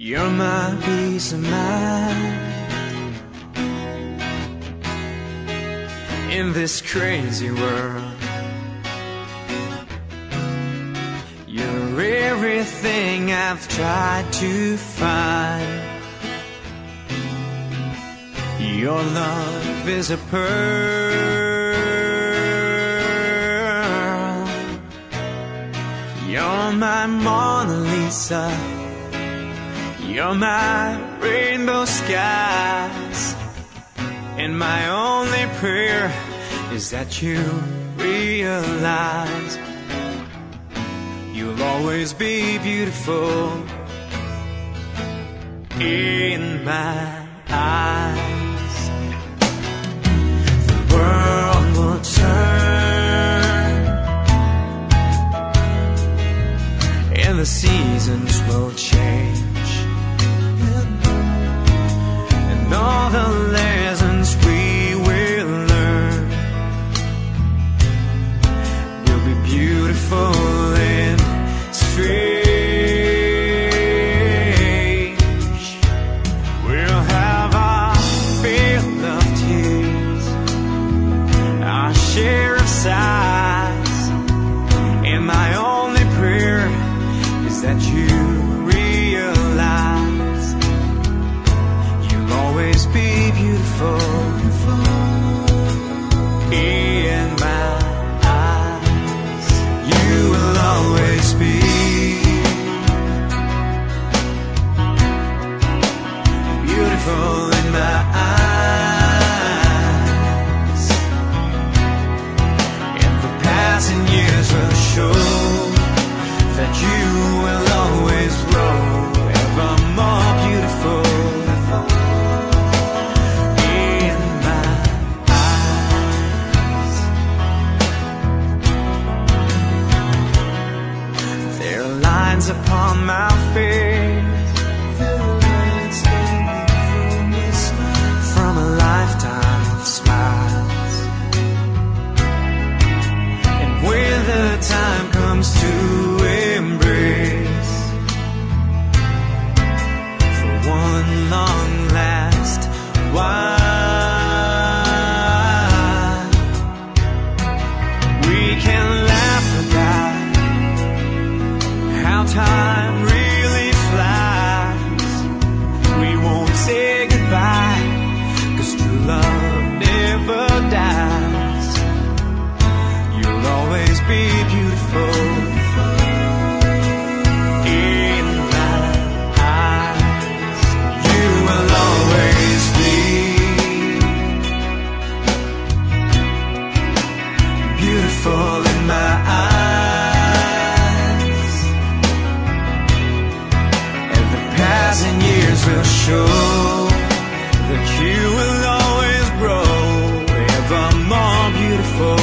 You're my peace of mind in this crazy world. You're everything I've tried to find. Your love is a pearl. You're my Mona Lisa. You're my rainbow skies. And my only prayer is that you realize you'll always be beautiful in my eyes. The world will turn and the seasons will change, and all the lessons we will learn will be beautiful and strange. We'll have our fill of tears, our share of sighs, and my only prayer is that you realize you'll always be beautiful in my eyes. You will always be beautiful in my eyes, and the passing years will show that you will always grow ever more beautiful in my eyes. There are lines upon my face from a lifetime of smiles, and when the time comes to embrace for one long last while, we can laugh about how time really flies. We won't say goodbye, 'cause true love never dies. You'll always be beautiful in my eyes. You will always be beautiful in my eyes, and the passing years will show that you will always grow ever more beautiful